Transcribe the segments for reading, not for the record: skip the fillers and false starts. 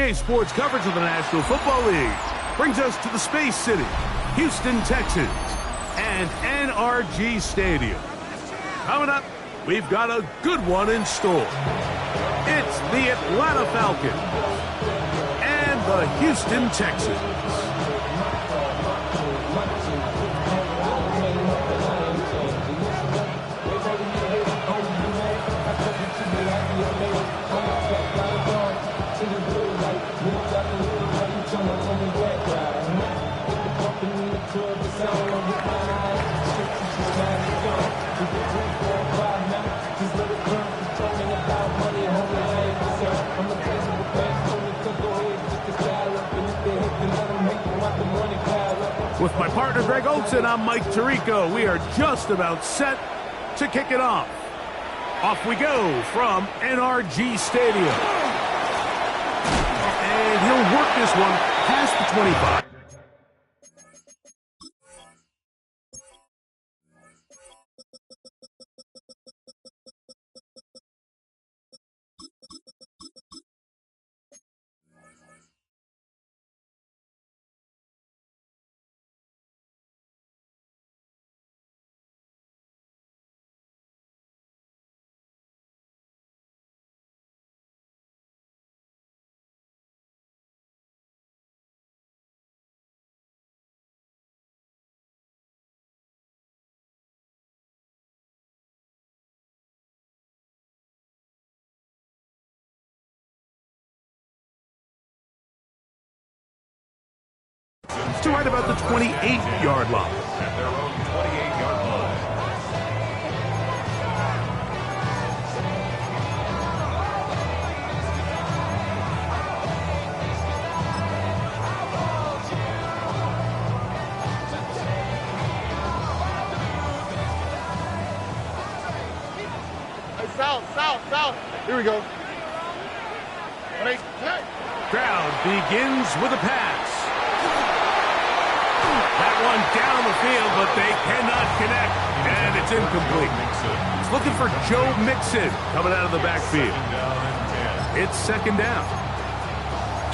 Today's sports coverage of the National Football League brings us to the Space City, Houston, Texas, and NRG Stadium. Coming up, we've got a good one in store. It's the Atlanta Falcons and the Houston Texans. With my partner Greg Olson, I'm Mike Tirico. We are just about set to kick it off. Off we go from NRG Stadium. And he'll work this one past the 25. To right about the 28-yard line. At their own 28-yard line. Hey, south. Here we go. Crowd begins with a pass. That one down the field, but they cannot connect, and it's incomplete. He's looking for Joe Mixon coming out of the backfield. It's second down.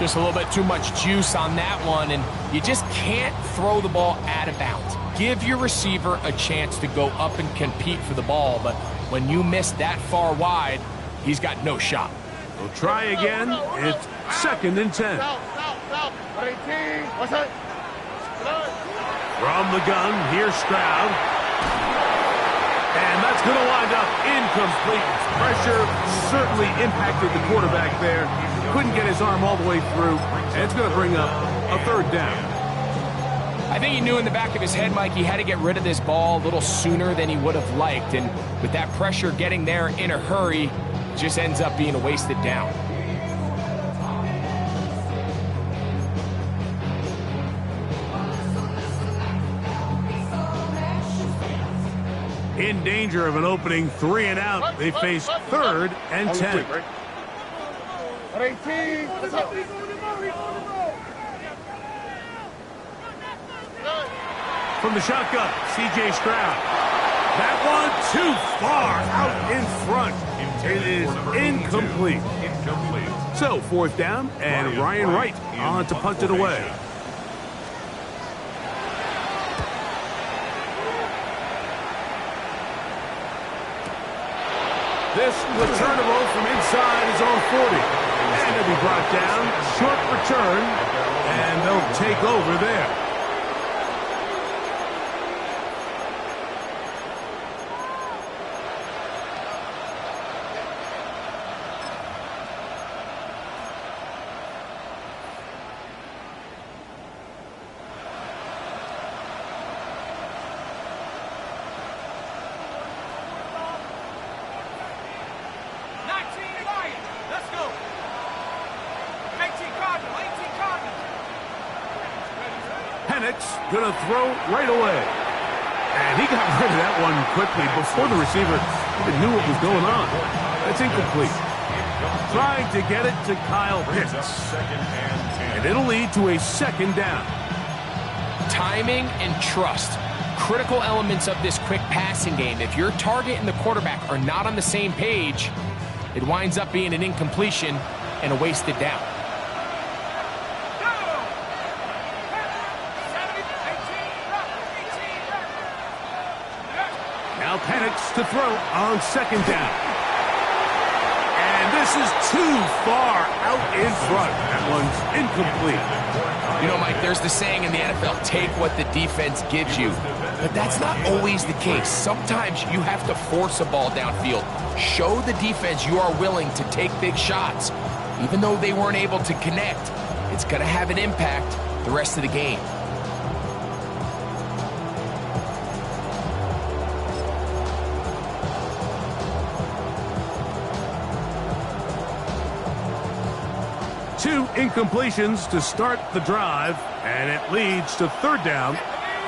Just a little bit too much juice on that one, and you just can't throw the ball out of bounds. Give your receiver a chance to go up and compete for the ball, but when you miss that far wide, he's got no shot. We'll try again. It's second and 10. From the gun, here's Stroud. And that's going to wind up incomplete. Pressure certainly impacted the quarterback there. Couldn't get his arm all the way through. And it's going to bring up a third down. I think he knew in the back of his head, Mike, he had to get rid of this ball a little sooner than he would have liked. And with that pressure getting there in a hurry, it just ends up being a wasted down. In danger of an opening 3 and out, they face third and 10. From the shotgun, C.J. Stroud. That one too far out in front. It is incomplete. So fourth down, and Ryan Wright on to punt it away. This returnable from inside his own 40. And it'll be brought down. Short return. And they'll take over there. Gonna throw right away. And he got rid of that one quickly before the receiver even knew what was going on. That's incomplete. Trying to get it to Kyle Pitts. And it'll lead to a second down. Timing and trust. Critical elements of this quick passing game. If your target and the quarterback are not on the same page, it winds up being an incompletion and a wasted down. Now Penix to throw on second down. And this is too far out in front. That one's incomplete. You know, Mike, there's the saying in the NFL, take what the defense gives you. But that's not always the case. Sometimes you have to force a ball downfield. Show the defense you are willing to take big shots. Even though they weren't able to connect, it's going to have an impact the rest of the game. Two incompletions to start the drive, and it leads to third down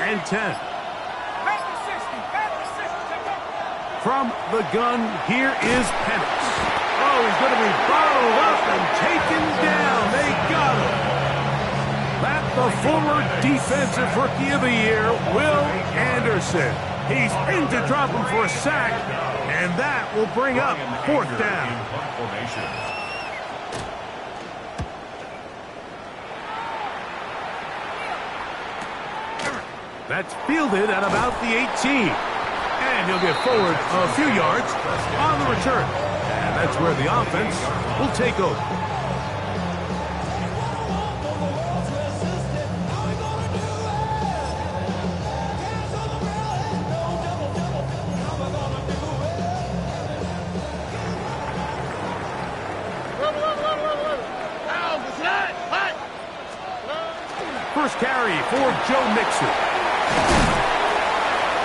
and 10. From the gun, here is Penix. Oh, he's going to be bottled up and taken down. They got him. That the former Defensive Rookie of the Year, Will Anderson. He's in to drop him for a sack, and that will bring up fourth down. That's fielded at about the 18. And he'll get forward a few yards on the return. And that's where the offense will take over. First carry for Joe Mixon.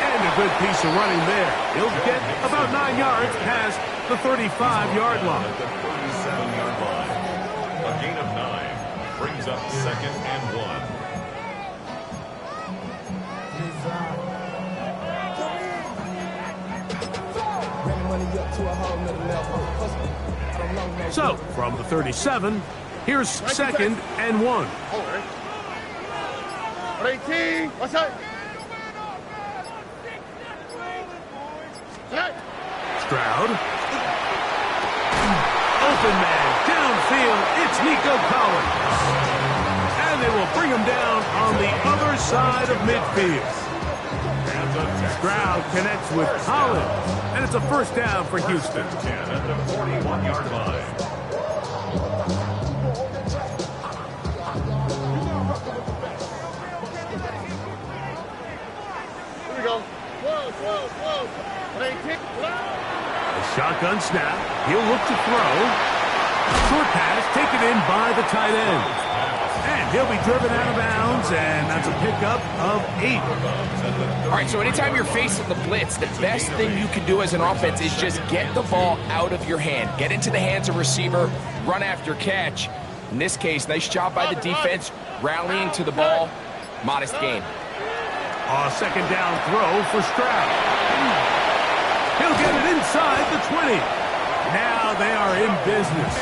And a good piece of running there. He'll get about 9 yards past the 35-yard line. At the 37-yard line. A gain of 9 brings up second and 1. So, from the 37, here's second and 1. 18, what's that? Stroud. Open man, downfield, it's Nico Collins. And they will bring him down on the other side of midfield. Stroud connects with Collins, and it's a first down for Houston. 10 at the 41-yard line. Here we go. Whoa. A shotgun snap. He'll look to throw. Short pass taken in by the tight end. And he'll be driven out of bounds, and that's a pickup of 8. All right, so anytime you're facing the blitz, the best thing you can do as an offense is just get the ball out of your hand. Get into the hands of receiver, run after catch. In this case, nice job by the defense, rallying to the ball. Modest gain. A second down throw for Stroud. He'll get it inside the 20. Now they are in business.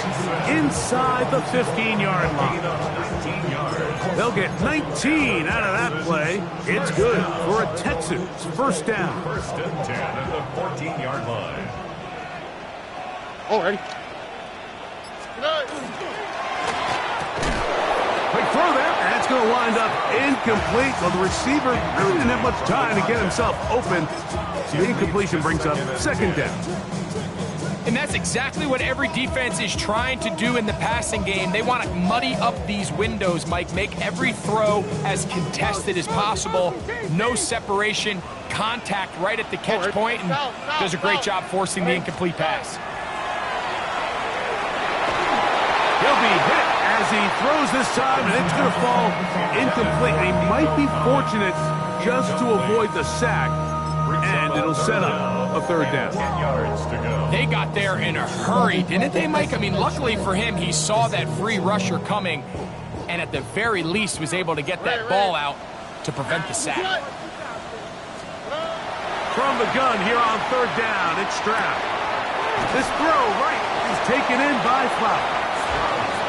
Inside the 15-yard line. They'll get 19 out of that play. It's good for a Texans first down. First and 10 at the 14-yard line. All ready. Quick throw there, and it's going to wind up incomplete. Well, the receiver really didn't have much time to get himself open. So the incompletion brings up second down. And that's exactly what every defense is trying to do in the passing game. They want to muddy up these windows, Mike, make every throw as contested as possible. No separation, contact right at the catch point, and does a great job forcing the incomplete pass. He'll be hit as he throws this time, and it's going to fall incomplete. He might be fortunate just to avoid the sack, and it'll set up a third down. 10 yards to go. They got there in a hurry, didn't they, Mike? I mean, luckily for him, he saw that free rusher coming, and at the very least was able to get that ball out to prevent the sack. From the gun here on third down, it's Stroud. This throw right is taken in by Flowers.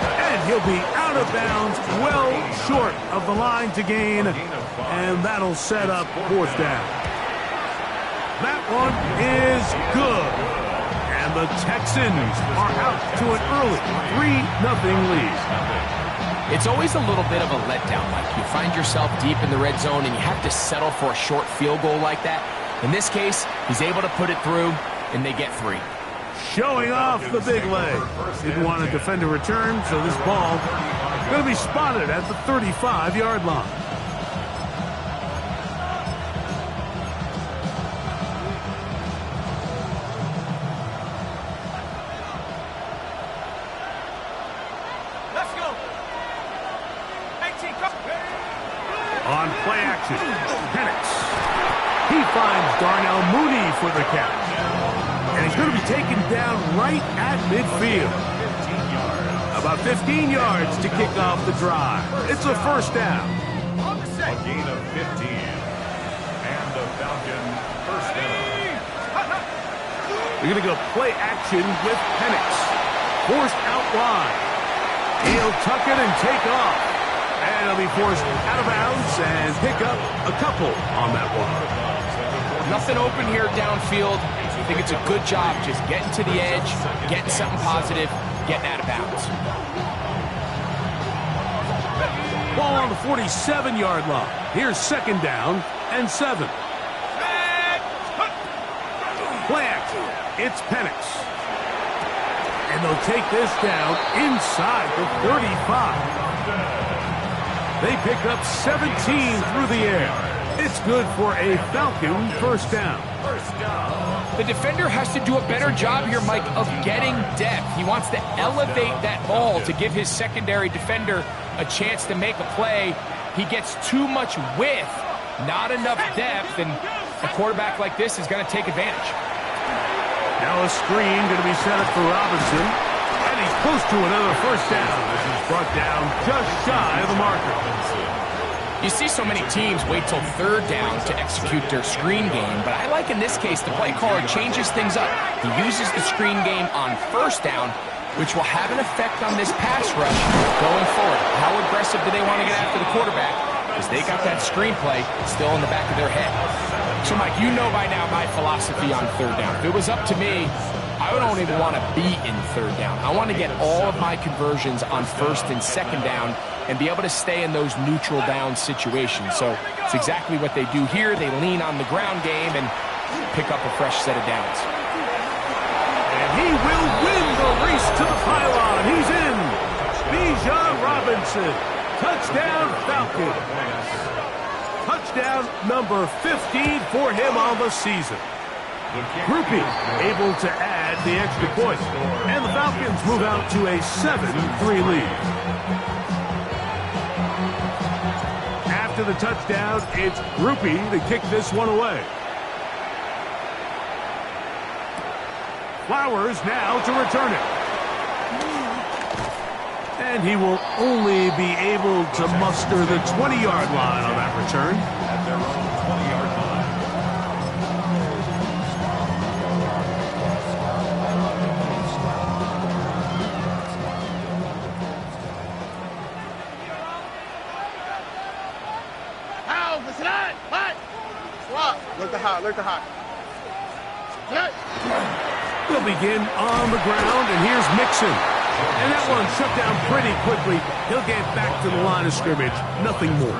And he'll be out of bounds, well short of the line to gain, and that'll set up fourth down. That one is good. And the Texans are out to an early 3-0 lead. It's always a little bit of a letdown, Mike. You find yourself deep in the red zone and you have to settle for a short field goal like that. In this case, he's able to put it through, and they get 3. Showing off the big leg. Didn't want to defend a return, so this ball going to be spotted at the 35-yard line. Let's go. 18, come. On play action, Penix. He finds Darnell Mooney for the catch. And he's going to be taken down right at midfield. About 15 yards to kick off the drive. It's a first down. A gain of 15. And the Falcon first down. We're going to go play action with Penix. Forced out wide. He'll tuck it and take off. And he'll be forced out of bounds and pick up a couple on that one. Nothing open here downfield. I think it's a good job just getting to the edge, getting something positive, getting out of bounds. Ball on the 47-yard line. Here's second down and 7. Play action. It's Penix. And they'll take this down inside the 35. They pick up 17 through the air. It's good for a Falcon first down. The defender has to do a better job here, Mike, of getting depth. He wants to elevate that ball to give his secondary defender a chance to make a play. He gets too much width, not enough depth, and a quarterback like this is going to take advantage. Now a screen going to be set up for Robinson, and he's close to another first down. This is brought down just shy of the marker. You see so many teams wait till third down to execute their screen game, but I like in this case the play caller changes things up. He uses the screen game on first down, which will have an effect on this pass rush going forward. How aggressive do they want to get after the quarterback? Because they got that screenplay still in the back of their head. So, Mike, you know by now my philosophy on third down. If it was up to me, I don't even want to be in third down. I want to get all of my conversions on first and second down and be able to stay in those neutral down situations. So it's exactly what they do here. They lean on the ground game and pick up a fresh set of downs. And he will win the race to the pylon. He's in. Bijan Robinson. Touchdown, Falcons. Touchdown number 15 for him on the season. Groupie able to add the extra point. And the Falcons move out to a 7-3 lead. After the touchdown, it's Groupie to kick this one away. Flowers now to return it. And he will only be able to muster the 20-yard line on that return. At their own 20-yard line. Look the hot. We'll begin on the ground, and here's Mixon. And that one shut down pretty quickly. He'll get back to the line of scrimmage. Nothing more.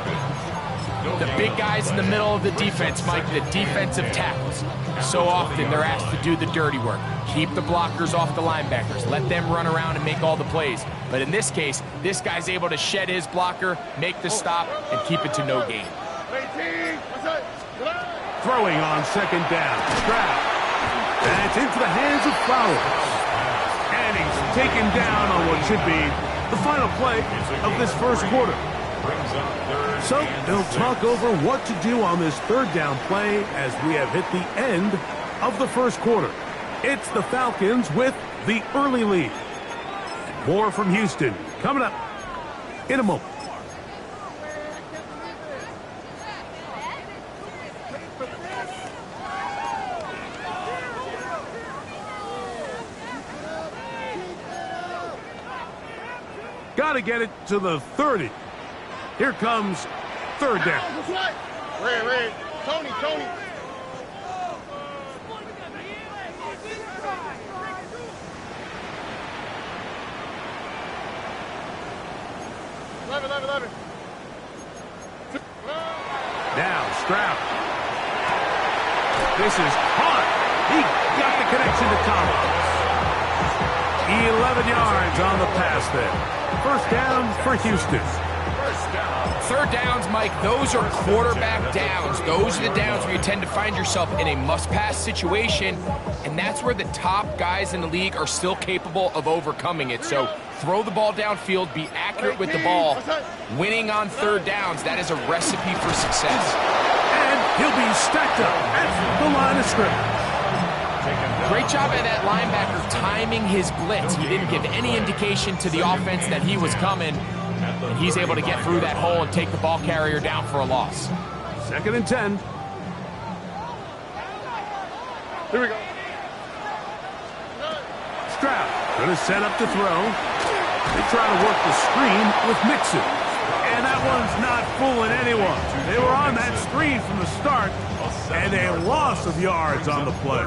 The big guys in the middle of the defense, Mike, the defensive tackles. So often they're asked to do the dirty work. Keep the blockers off the linebackers. Let them run around and make all the plays. But in this case, this guy's able to shed his blocker, make the stop, and keep it to no gain. Throwing on second down. Stroud. And it's into the hands of Flowers. And he's taken down on what should be the final play of this first quarter. So they'll talk over what to do on this third down play as we have hit the end of the first quarter. It's the Falcons with the early lead. More from Houston coming up in a moment. Got to get it to the 30. Here comes third down. Red. Tony. Eleven. Now Stroud. This is hard. He got the connection to Collins. 11 yards on the pass there. First down for Houston. Third downs, Mike, those are quarterback downs. Those are the downs where you tend to find yourself in a must-pass situation, and that's where the top guys in the league are still capable of overcoming it. So throw the ball downfield, be accurate with the ball. Winning on third downs, that is a recipe for success. And he'll be stacked up at the line of scrimmage. Great job by that linebacker timing his blitz. He didn't give any indication to the offense that he was coming, and he's able to get through that hole and take the ball carrier down for a loss. 2nd and 10. Here we go. Stroud going to set up to throw. They try to work the screen with Mixon. And that one's not fooling anyone. They were on that screen from the start, and a loss of yards on the play.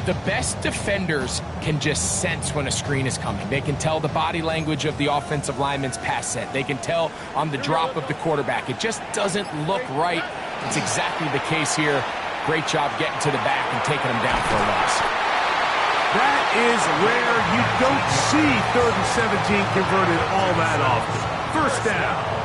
The best defenders can just sense when a screen is coming. They can tell the body language of the offensive lineman's pass set. They can tell on the drop of the quarterback. It just doesn't look right. It's exactly the case here. Great job getting to the back and taking them down for a loss. That is where you don't see 3rd and 17 converted all that often. First down.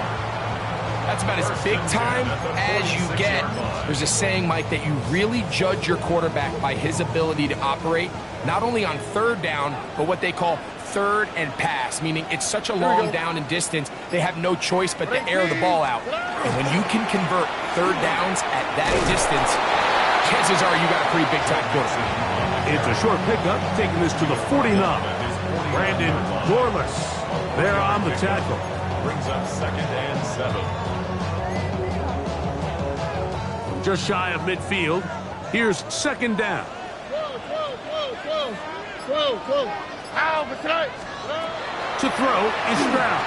That's about as big time as you get. There's a saying, Mike, that you really judge your quarterback by his ability to operate, not only on third down, but what they call third and pass, meaning it's such a long down and distance, they have no choice but to air the ball out. And when you can convert third downs at that distance, chances are you got a pretty big-time quarterback. It's a short pickup, taking this to the 49. Brandon Dorless there on the tackle. Brings up 2nd and 7. Just shy of midfield. Here's 2nd down. Ow, but tonight. To throw is Stroud.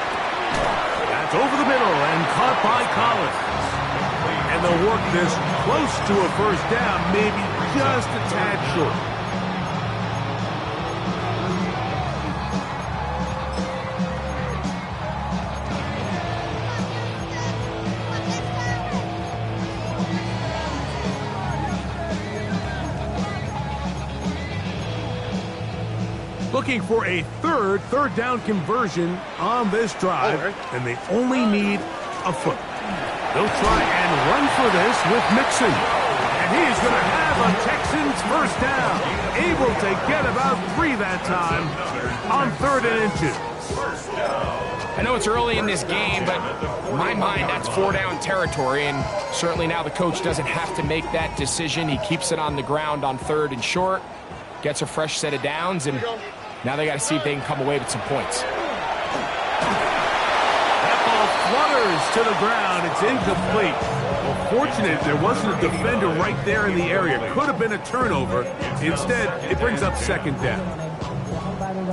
That's over the middle and caught by Collins. And they'll work this close to a first down, maybe just a tad short. Looking for a third down conversion on this drive, and they only need a foot. They'll try and run for this with Mixon. And he's going to have a Texans first down. Able to get about 3 that time on 3rd and inches. I know it's early in this game, but in my mind, that's 4-down territory, and certainly now the coach doesn't have to make that decision. He keeps it on the ground on 3rd and short, gets a fresh set of downs, and now they got to see if they can come away with some points. That ball flutters to the ground. It's incomplete. Well, fortunate there wasn't a defender right there in the area. Could have been a turnover. Instead, it brings up 2nd down.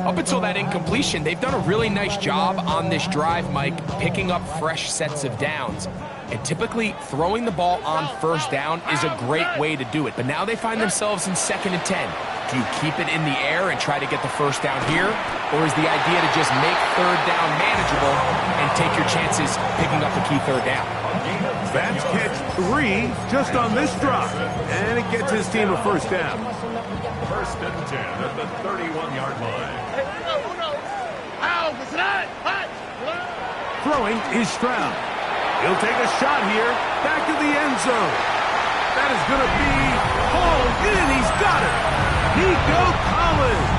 Up until that incompletion, they've done a really nice job on this drive, Mike, picking up fresh sets of downs. And typically, throwing the ball on first down is a great way to do it. But now they find themselves in 2nd and 10. Do you keep it in the air and try to get the first down here? Or is the idea to just make third down manageable and take your chances picking up the key third down? That's catch 3 just on this drive. And it gets his team a first down. 1st and 10 at the 31-yard line. Ow, but tonight. Throwing is Stroud. He'll take a shot here. Back to the end zone. That is going to be hauled in. He's got it. Nico Collins.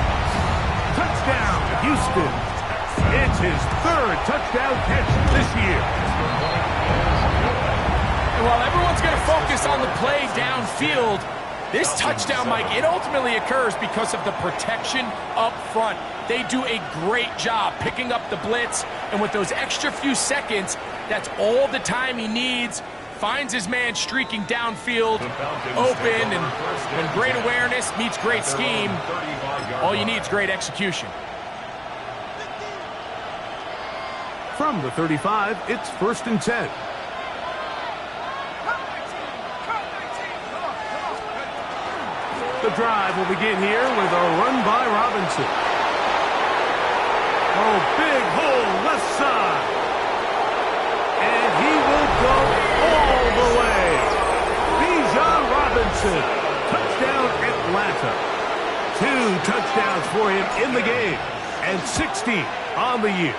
Touchdown, Houston. It's his 3rd touchdown catch this year. And while everyone's going to focus on the play downfield, this touchdown, Mike, it ultimately occurs because of the protection up front. They do a great job picking up the blitz, and with those extra few seconds, that's all the time he needs. Finds his man streaking downfield, open, and when great awareness meets great scheme, all you need is great execution. From the 35, it's 1st and 10. The drive will begin here with a run by Robinson. Oh, big hole left side. And he will go all the way. Bijan Robinson for him in the game, and 16 on the year.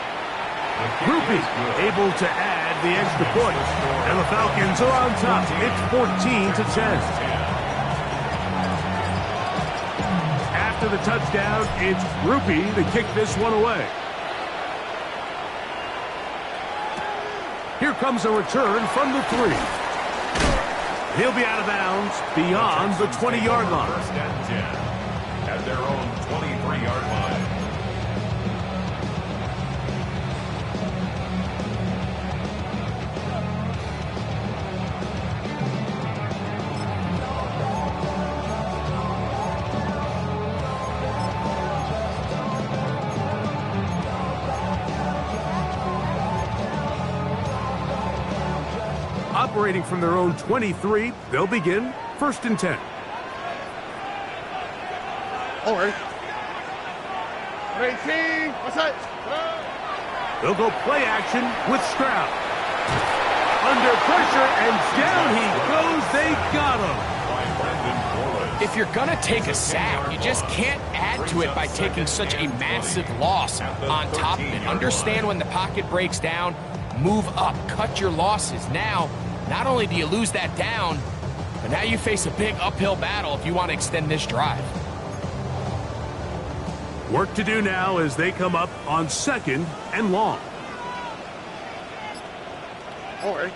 Rupi able to add the extra point, and the Falcons are on top. It's 14-10. After the touchdown, it's Rupi to kick this one away. Here comes a return from the 3. He'll be out of bounds beyond the 20-yard line. First and 10 at their own 23-yard line. Operating from their own 23, they'll begin 1st and 10. All right. 18. What's that? They'll go play action with Stroud. Under pressure, and down he goes. They got him. If you're going to take a sack, you just can't add to it by taking such a massive loss on top of it. Understand when the pocket breaks down, move up, cut your losses. Now, not only do you lose that down, but now you face a big uphill battle if you want to extend this drive. Work to do now as they come up on 2nd and long. All right.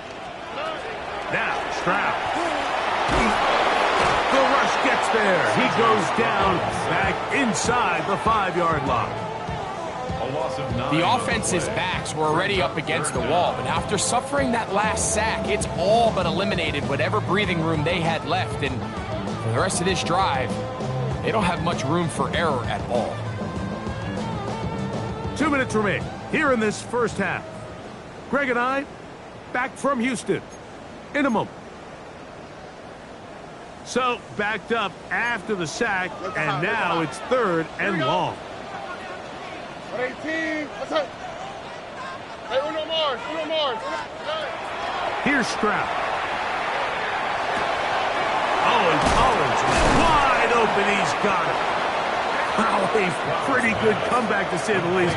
Now, Stroud. The rush gets there. He goes down back inside the 5-yard line. The offense's backs were already up against the wall, but after suffering that last sack, it's all but eliminated whatever breathing room they had left, and for the rest of this drive, they don't have much room for error at all. 2 minutes remain here in this first half. Greg and I back from Houston in a moment. So backed up after the sack, and now it's 3rd and long. 18. What's that? Hey, uno more. Here's Stroud. Oh, and Collins wide open. He's got it. Wow, a pretty good comeback to say the least.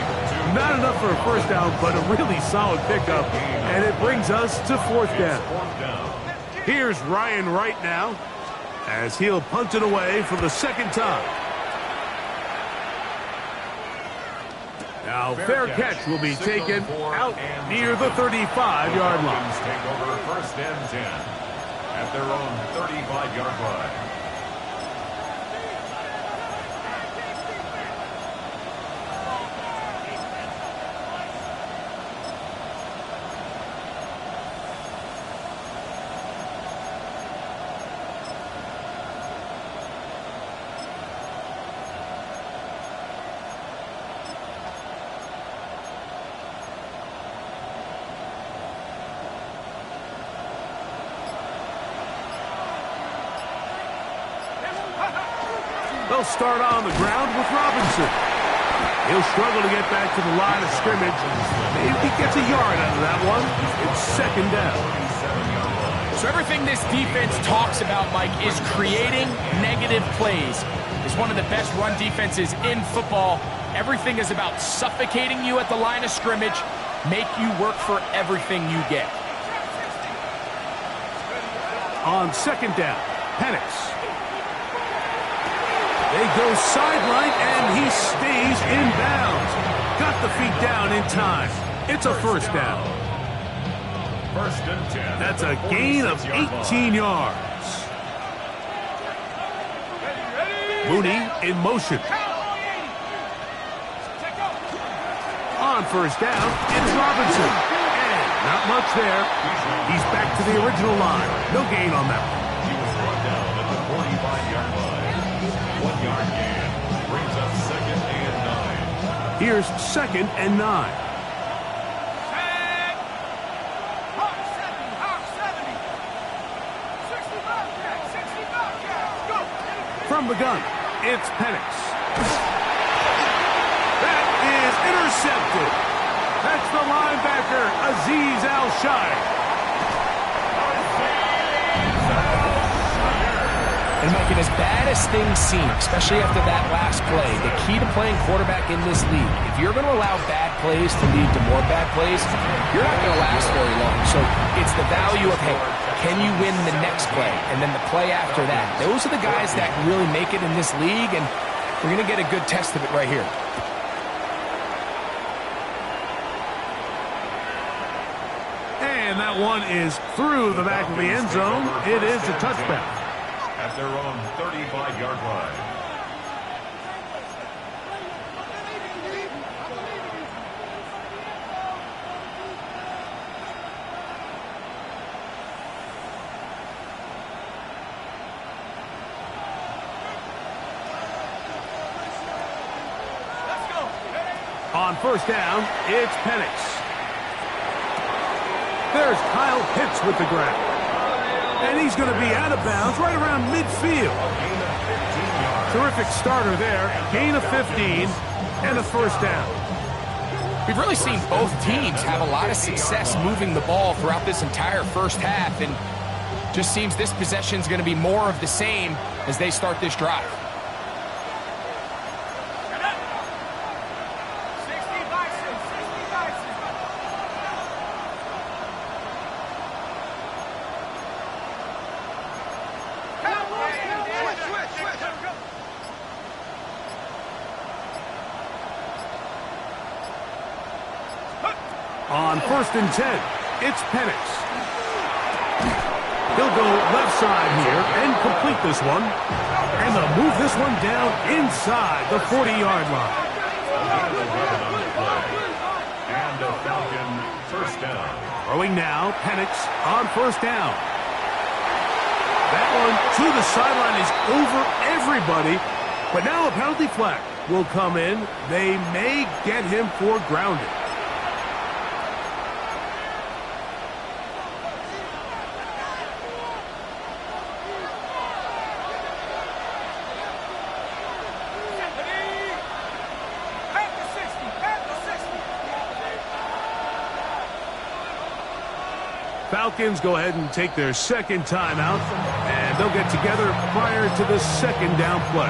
Not enough for a first down, but a really solid pickup. And it brings us to 4th down. Here's Ryan Wright now, as he'll punt it away for the 2nd time. Now, fair catch will be taken out near the 35-yard line. Take over 1st and 10 at their own 35-yard line. They'll start on the ground with Robinson. He'll struggle to get back to the line of scrimmage. Maybe he gets a yard out of that one. It's 2nd down. So everything this defense talks about, Mike, is creating negative plays. It's one of the best run defenses in football. Everything is about suffocating you at the line of scrimmage, make you work for everything you get. On 2nd down, Penix. They go sideline, and he stays in bounds. Got the feet down in time. It's a 1st down. 1st and 10. That's a gain of 18 yards. Mooney in motion. On 1st down, it's Robinson. And not much there. He's back to the original line. No gain on that one. He was brought down at the 45-yard line. 1-yard gain brings up 2nd and 9. Here's 2nd and 9. From the gun, it's Penix. That is intercepted. That's the linebacker, Azeez Al-Shai. And And Mike, and as bad as things seem, especially after that last play, the key to playing quarterback in this league, if you're going to allow bad plays to lead to more bad plays, you're not going to last very long. So it's the value of, hey, can you win the next play? And then the play after that. Those are the guys that really make it in this league, and we're going to get a good test of it right here. And that one is through the back of the end zone. It is a touchback. At their own 35-yard line. On first down, it's Penix. There's Kyle Pitts with the grab. And he's going to be out of bounds right around midfield. Terrific starter there. Gain of 15 and a first down. We've really seen both teams have a lot of success moving the ball throughout this entire first half, and just seems this possession is going to be more of the same as they start this drive. On first and 10, it's Penix. He'll go left side here and complete this one. And they'll move this one down inside the 40-yard line. And a Falcon first down. Throwing now, Penix on first down. That one to the sideline is over everybody. But now a penalty flag will come in. They may get him for grounding. Falcons go ahead and take their second timeout, and they'll get together prior to the second down play.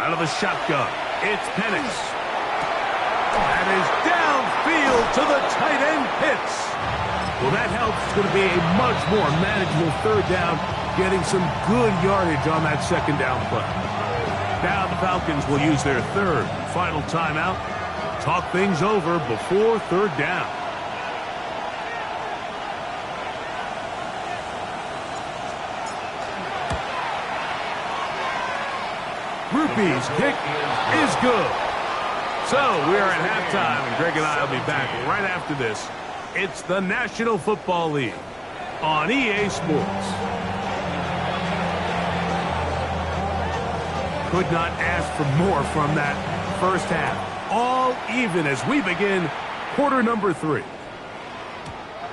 Out of the shotgun. It's Penix. That is downfield to the tight end, Pitts. Well, that helps. It's going to be a much more manageable third down, getting some good yardage on that second down play. Now the Falcons will use their third and final timeout. Talk things over before third down. Rupee's kick is good. So we are at halftime, and Greg and I will be back right after this. It's the National Football League on EA Sports. Could not ask for more from that first half. All even as we begin quarter number 3.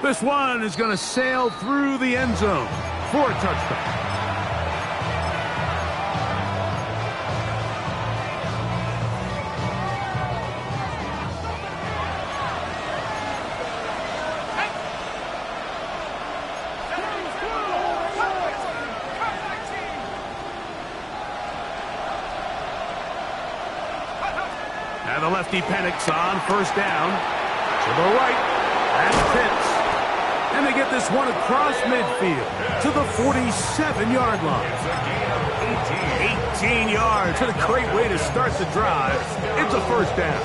This one is going to sail through the end zone for a touchdown. And the lefty Penix on first down. To the right. And Pitts. And they get this one across midfield to the 47-yard line. 18 yards. What a great way to start the drive. It's a first down.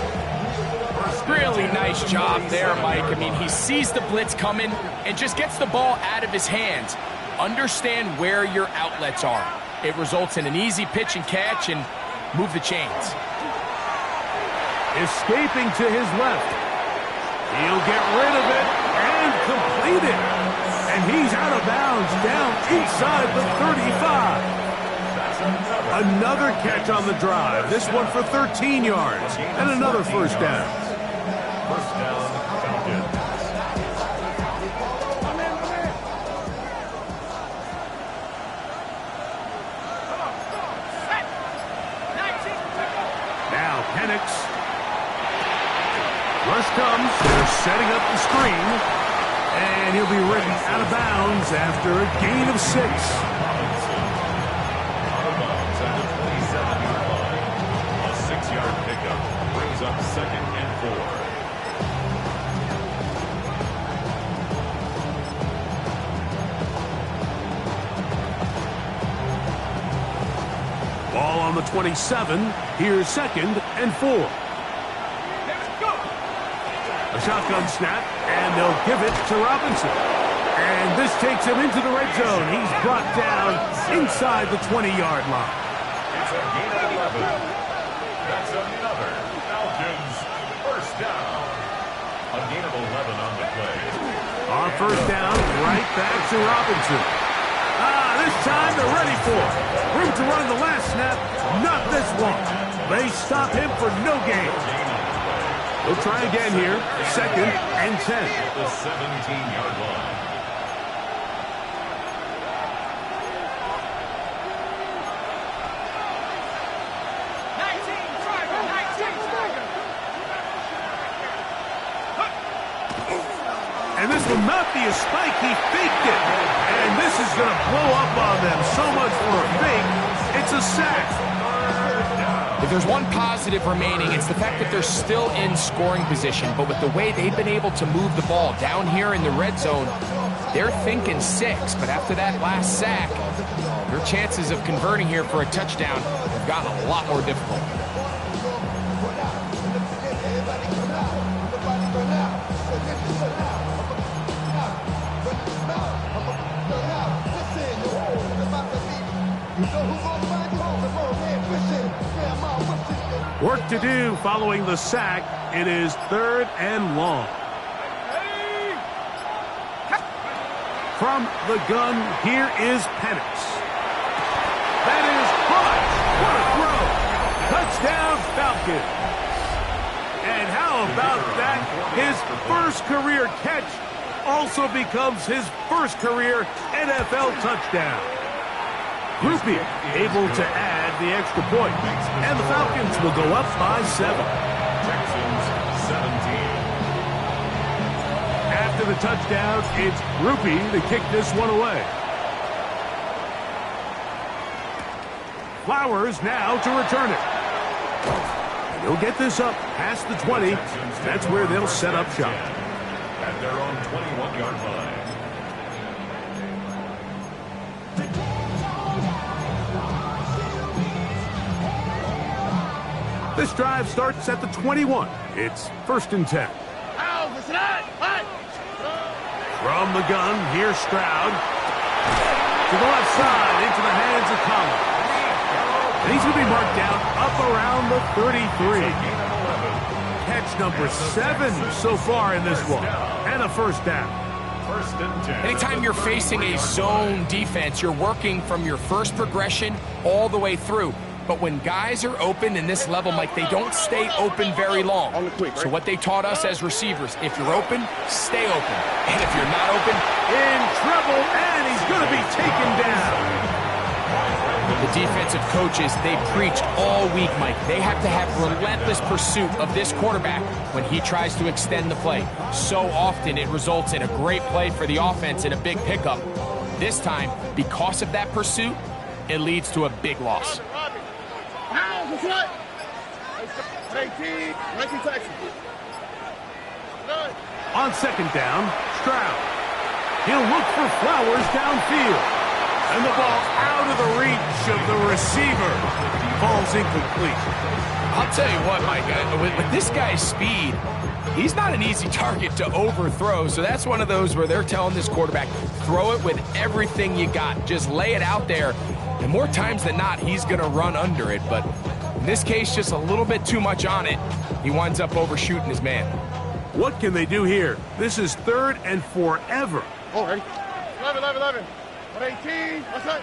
Really nice job there, Mike. I mean, he sees the blitz coming and just gets the ball out of his hands. Understand where your outlets are. It results in an easy pitch and catch and move the chains. Escaping to his left. He'll get rid of it and complete it. And he's out of bounds down inside the 35. Another catch on the drive. This one for 13 yards and another first down. First down, Falcons. Rush comes. They're setting up the screen. And he'll be ridden out of bounds after a gain of 6. Robinson. Out of bounds at the 27-yard line. A 6-yard pickup brings up 2nd and 4. Ball on the 27. Here's 2nd and 4. A shotgun snap, and they'll give it to Robinson. And this takes him into the red zone. He's brought down inside the 20-yard line. It's a gain of 11. That's another Falcons first down. A gain of 11 on the play. On first down, right back to Robinson. This time they're ready for it. Room to run the last snap, not this one. They stop him for no gain. They'll try again here, 2nd and 10. The 17-yard line. And this will not be a spike. He faked it. And this is going to blow up on them. So much for a fake. It's a sack. If there's one positive remaining, it's the fact that they're still in scoring position. But with the way they've been able to move the ball down here in the red zone, they're thinking 6. But after that last sack, their chances of converting here for a touchdown have gotten a lot more difficult. Work to do following the sack. It is 3rd and long. From the gun, here is Penix. That is caught. What a throw. Touchdown, Falcons. And how about that? His first career catch also becomes his first career NFL touchdown. Groupie able to add the extra point. And the Falcons will go up by 7. Texans 17. After the touchdown, it's Groupie to kick this one away. Flowers now to return it. And he'll get this up past the 20. That's where they'll set up shop. At their own 21-yard line. This drive starts at the 21. It's 1st and 10. From the gun, here's Stroud. To the left side, into the hands of Collins. And he's going to be marked down up around the 33. Catch number 7 so far in this one. And a first down. 1st and 10. Anytime you're facing a zone defense, you're working from your first progression all the way through. But when guys are open in this level, Mike, they don't stay open very long. So what they taught us as receivers, if you're open, stay open. And if you're not open, in trouble, and he's going to be taken down. The defensive coaches, they preached all week, Mike. They have to have relentless pursuit of this quarterback when he tries to extend the play. So often it results in a great play for the offense and a big pickup. This time, because of that pursuit, it leads to a big loss. On 2nd down, Stroud. He'll look for Flowers downfield. And the ball out of the reach of the receiver. Falls incomplete. I'll tell you what, Mike, with this guy's speed, he's not an easy target to overthrow. So that's one of those where they're telling this quarterback, throw it with everything you got. Just lay it out there. And more times than not, he's going to run under it. But in this case, just a little bit too much on it. He winds up overshooting his man. What can they do here? This is 3rd and forever. All right. 11. 118. What's that?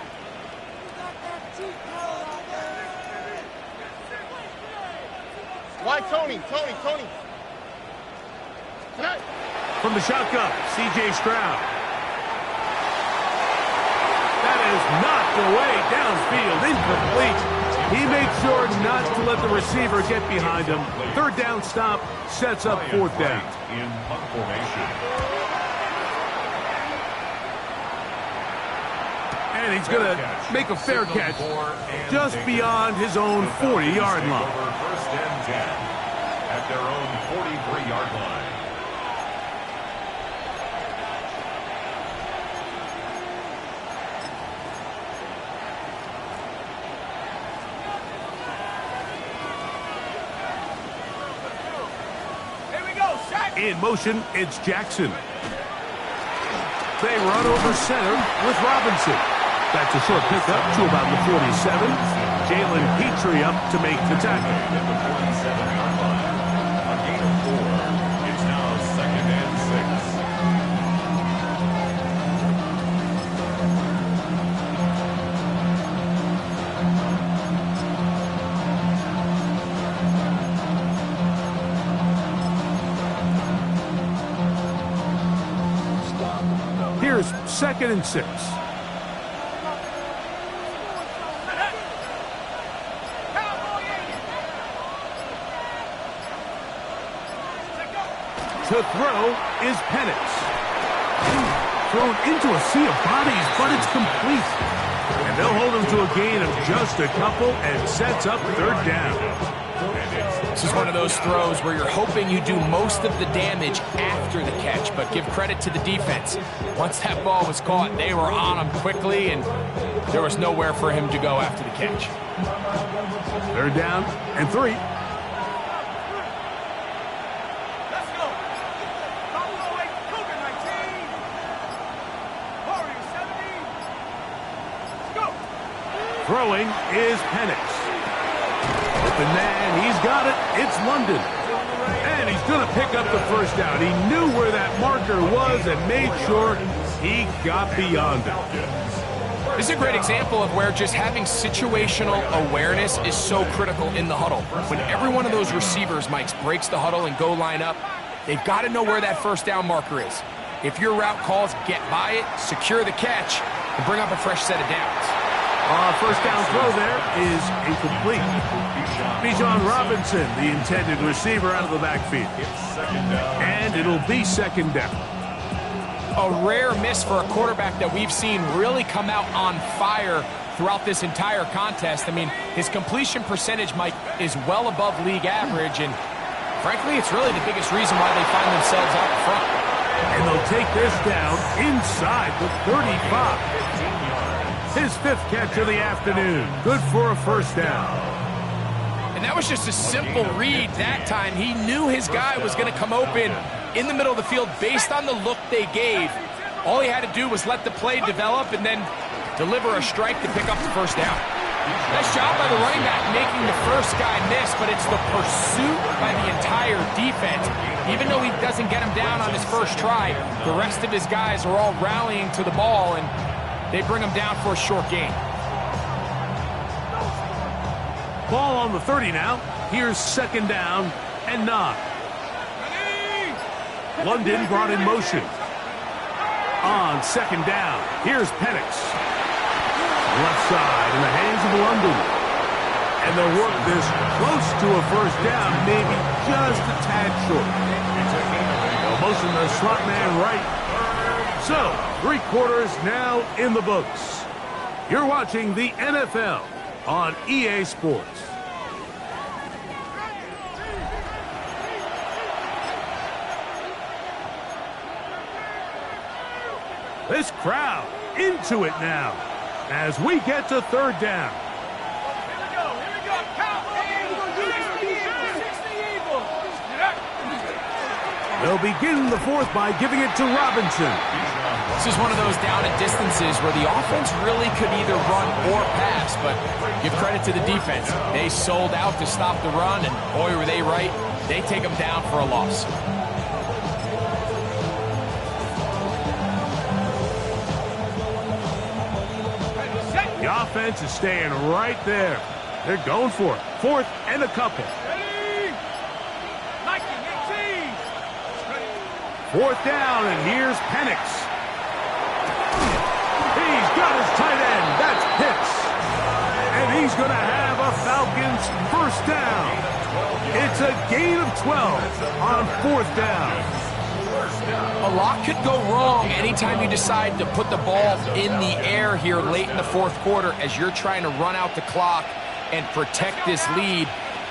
Why Tony? Tonight. From the shotgun, C.J. Stroud. That is knocked away downfield, incomplete. He made sure not to let the receiver get behind him. Third down stop sets up fourth down. In punt formation. And he's going to make a fair catch just beyond his own 40-yard line. First and 10 at their own 43-yard line. In motion, it's Jackson. They run over center with Robinson. That's a short pickup to about the 47. Jalen Petrie up to make the tackle. At the 47-yard line. A gain of 4. It's now second and 6. Here's second and 6. To throw is Penix. Thrown into a sea of bodies, but it's complete. And they'll hold him to a gain of just a couple and sets up third down. This is one of those throws where you're hoping you do most of the damage after the catch, but give credit to the defense. Once that ball was caught, they were on him quickly, and there was nowhere for him to go after the catch. Third down and 3. Throwing is Penix. Open man, he's got it. It's London. And he's going to pick up the first down. He knew where that marker was and made sure he got beyond it. This is a great example of where just having situational awareness is so critical in the huddle. When every one of those receivers, Mike, breaks the huddle and go line up, they've got to know where that first down marker is. If your route calls, get by it, secure the catch, and bring up a fresh set of downs. First down throw there is incomplete. Bijan Robinson, the intended receiver, out of the backfield. And it'll be second down. A rare miss for a quarterback that we've seen really come out on fire throughout this entire contest. I mean, his completion percentage, Mike, is well above league average, and frankly, it's really the biggest reason why they find themselves out front. And they'll take this down inside the 35. His fifth catch of the afternoon. Good for a first down. And that was just a simple read that time. He knew his guy was going to come open in the middle of the field based on the look they gave. All he had to do was let the play develop and then deliver a strike to pick up the first down. Nice job by the running back making the first guy miss, but it's the pursuit by the entire defense. Even though he doesn't get him down on his first try, the rest of his guys are all rallying to the ball, and they bring him down for a short gain. Ball on the 30 now. Here's second down and 9. London brought in motion. On second down, here's Penix. Left side in the hands of London. And they'll work this close to a first down, maybe just a tad short. They'll motion the slot man right. So, 3 quarters now in the books. You're watching the NFL on EA Sports. This crowd into it now as we get to third down. They'll begin the fourth by giving it to Robinson. This is one of those down and distances where the offense really could either run or pass, but give credit to the defense. They sold out to stop the run, and boy, were they right. They take them down for a loss. The offense is staying right there. They're going for it. Fourth and a couple. Fourth down, and here's Penix. He's got his tight end. That's Pitts. And he's going to have a seconds, first down. It's a gain of 12 on fourth down. A lot could go wrong anytime you decide to put the ball in the air here late in the fourth quarter as you're trying to run out the clock and protect this lead.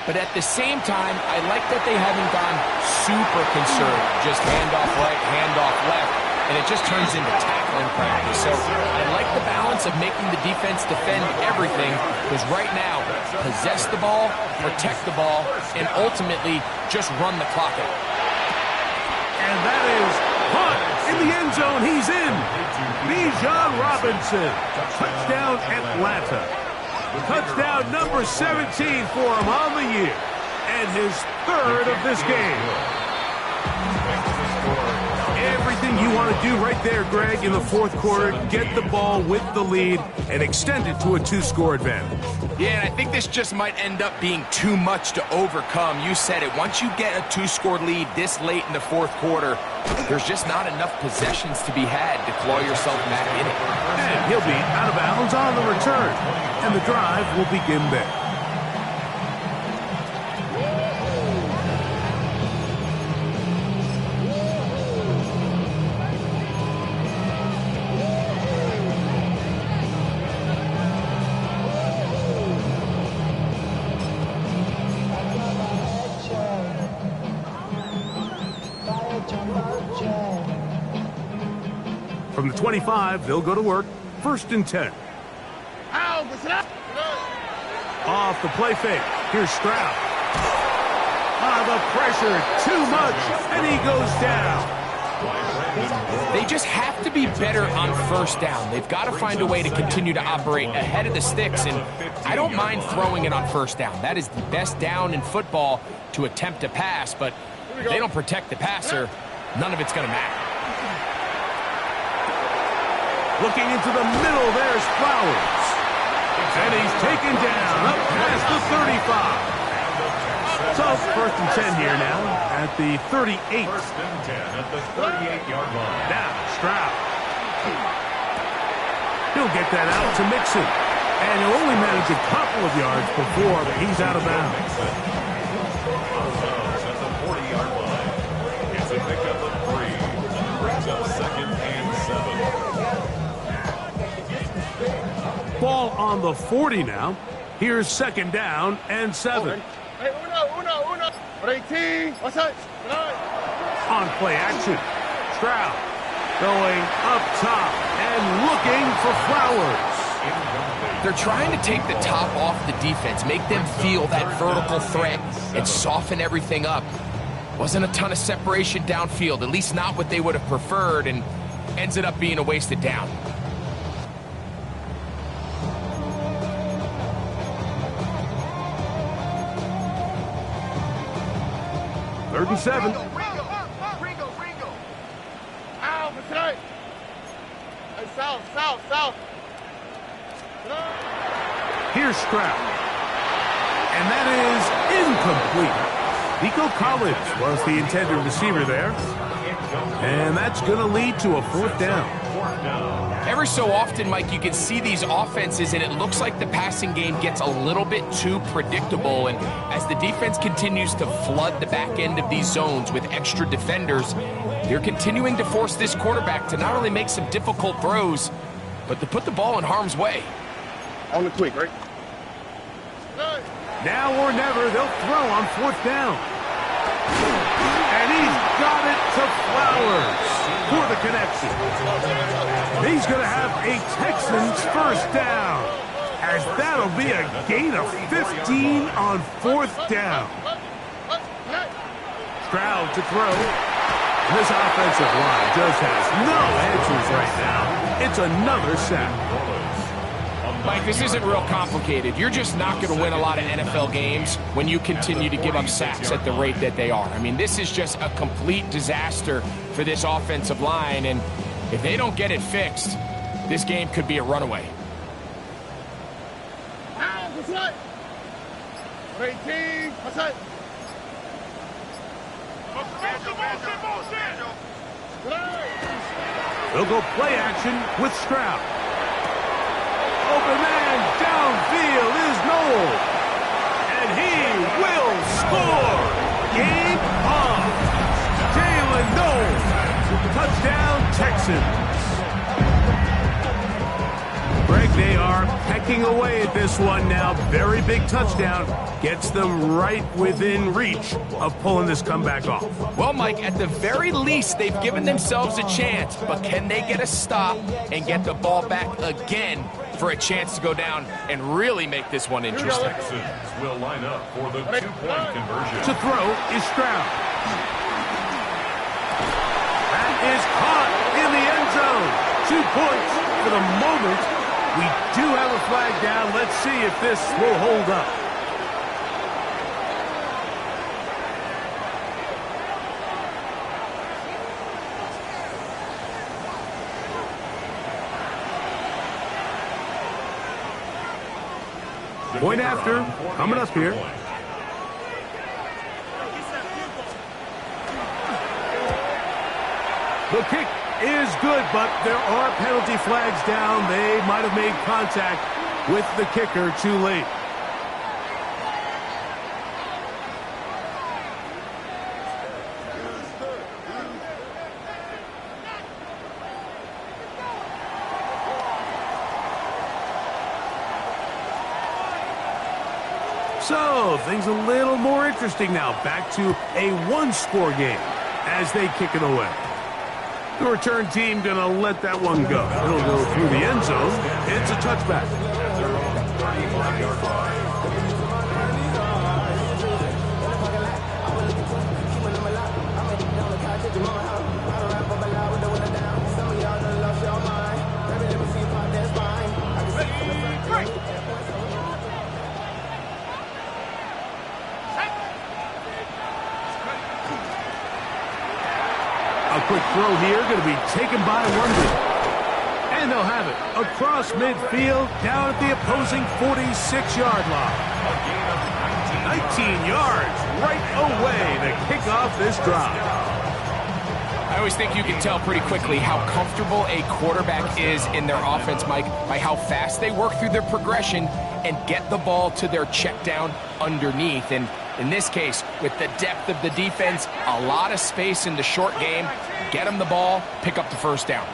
But at the same time, I like that they haven't gone super conservative. Just handoff right, handoff left, and it just turns into tackling practice. So I like the balance of making the defense defend everything, because right now, possess the ball, protect the ball, and ultimately just run the clock out. And that is caught in the end zone. He's in. Bijan Robinson. Touchdown, Atlanta. Touchdown number 17 for him on the year. And his third of this game. Everything you want to do right there, Greg, in the fourth quarter. Get the ball with the lead and extend it to a two-score advantage. Yeah, and I think this just might end up being too much to overcome. You said it. Once you get a two-score lead this late in the fourth quarter, there's just not enough possessions to be had to claw yourself back in it. And he'll be out of bounds on the return. And the drive will begin there. From the 25, they'll go to work. First and 10. Off the play fake. Here's Stroud. The pressure, too much, and he goes down. They just have to be better on first down. They've got to find a way to continue to operate ahead of the sticks, and I don't mind throwing it on first down. That is the best down in football to attempt to pass, but if they don't protect the passer, none of it's going to matter. Looking into the middle, there's Flowers. And he's taken down up past the 35. So first and 10 here now at the 38. First and 10 at the 38-yard line. Now Stroud. He'll get that out to Mixon. And he'll only manage a couple of yards before he's out of bounds. At the 40-yard line. It's a pickup of 3. Brings up second and 7. Ball on the 40 now. Here's second down and 7. Hey, uno. 18. What's up? On play action. Stroud going up top and looking for Flowers. They're trying to take the top off the defense, make them feel that vertical threat, and soften everything up. Wasn't a ton of separation downfield, at least not what they would have preferred, and ends it up being a wasted down. 37. Ringo. Ow, for tonight. Hey, south. Here's Stroud. And that is incomplete. Nico Collins was the intended receiver there. And that's going to lead to a fourth down. Every so often, Mike, you can see these offenses, and it looks like the passing game gets a little bit too predictable. And as the defense continues to flood the back end of these zones with extra defenders, they're continuing to force this quarterback to not only make some difficult throws, but to put the ball in harm's way. On the quick, right? Now or never, they'll throw on fourth down. And he's got it to Flowers for the connection. He's going to have a Texans first down, as that'll be a gain of 15 on fourth down. Stroud to throw. This offensive line just has no answers right now. It's another sack. Mike, this isn't real complicated. You're just not going to win a lot of NFL games when you continue to give up sacks at the rate that they are. I mean, this is just a complete disaster for this offensive line, and if they don't get it fixed, this game could be a runaway. 18. What's up? They'll go play action with Stroud. Open man downfield is Noel. score! Game on! Jalen Knowles, touchdown Texans. Greg, they are pecking away at this one now. Very big touchdown. Gets them right within reach of pulling this comeback off. Well, Mike, at the very least, they've given themselves a chance, but can they get a stop and get the ball back again for a chance to go down and really make this one interesting? Texans will line up for the two-point conversion. To throw is Stroud. That is caught in the end zone. 2 points for the moment. We do have a flag down. Let's see if this will hold up. Point after, coming up here. The kick is good, but there are penalty flags down. They might have made contact with the kicker too late. So, things a little more interesting now. Back to a one-score game as they kick it away. The return team going to let that one go. It'll go through the end zone. It's a touchback. A quick throw here, going to be taken by London. And they'll have it across midfield, down at the opposing 46-yard line. 19 yards right away to kick off this drive. I always think you can tell pretty quickly how comfortable a quarterback is in their offense, Mike, by how fast they work through their progression and get the ball to their check down underneath. And in this case, with the depth of the defense, a lot of space in the short game, get them the ball, pick up the first down.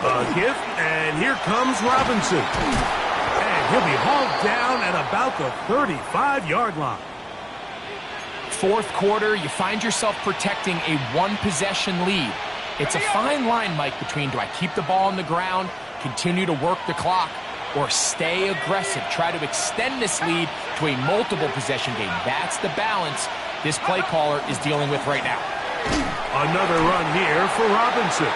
A gift, and here comes Robinson. And he'll be hauled down at about the 35-yard line. Fourth quarter, you find yourself protecting a one-possession lead. It's a fine line, Mike, between do I keep the ball on the ground, continue to work the clock, or stay aggressive, try to extend this lead to a multiple possession game. That's the balance this play caller is dealing with right now. Another run here for Robinson.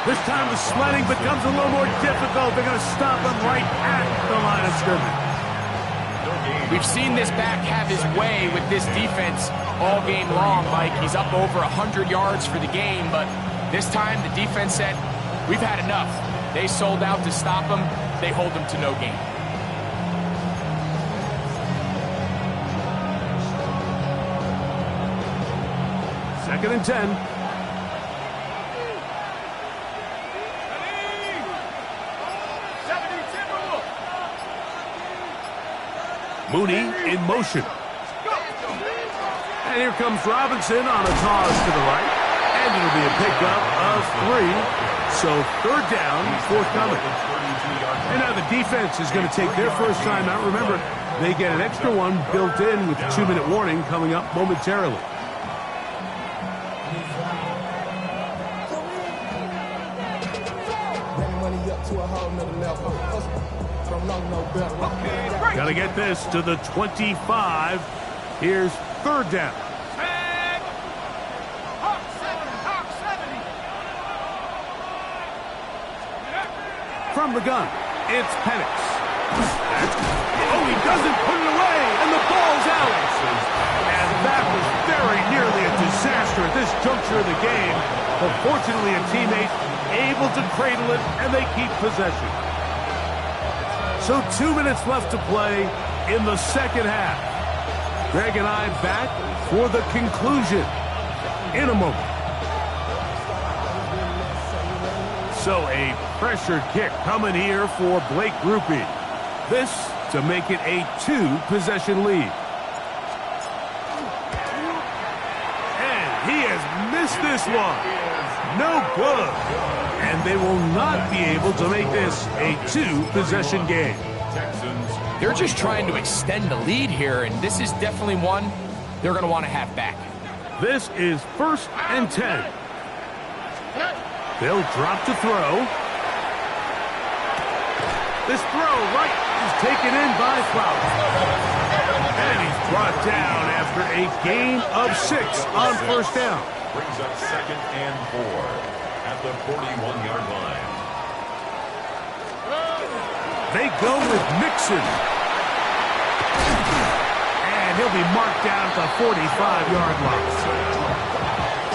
This time the sledding becomes a little more difficult. They're going to stop him right at the line of scrimmage. We've seen this back have his way with this defense all game long, Mike. He's up over 100 yards for the game, but this time the defense said, we've had enough. They sold out to stop him. They hold him to no gain. Second and 10. Mooney in motion. And here comes Robinson on a toss to the right. And it'll be a pickup of 3. So third down, forthcoming. And now the defense is going to take their first time out. Remember, they get an extra one built in with the 2-minute warning coming up momentarily. Got to get this to the 25. Here's third down. From the gun, it's Penix. Oh, he doesn't put it away, and the ball's out. And that was very nearly a disaster at this juncture of the game. But fortunately, a teammate able to cradle it, and they keep possession. So 2 minutes left to play in the second half. Greg and I back for the conclusion in a moment. So a pressure kick coming here for Blake Grupe. This to make it a 2-possession lead. And he has missed this one. No good. And they will not be able to make this a 2-possession game. They're just trying to extend the lead here, and this is definitely one they're going to want to have back. This is 1st and 10. They'll drop to throw. This throw right is taken in by Flowers. And he's brought down after a gain of 6 on 1st down. Brings up 2nd and 4 at the 41-yard line. They go with Mixon. And he'll be marked down at the 45-yard line.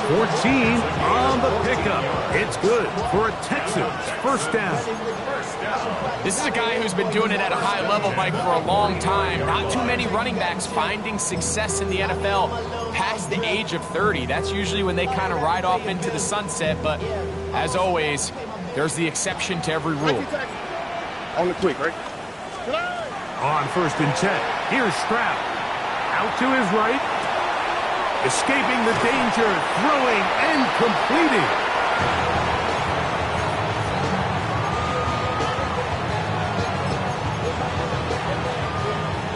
14 on the pickup. It's good for a Texans 1st down. This is a guy who's been doing it at a high level, Mike, for a long time. Not too many running backs finding success in the NFL past the age of 30. That's usually when they kind of ride off into the sunset. But as always, there's the exception to every rule. On the quick, right? On 1st and 10, here's Stroud. Out to his right. Escaping the danger, throwing and completing.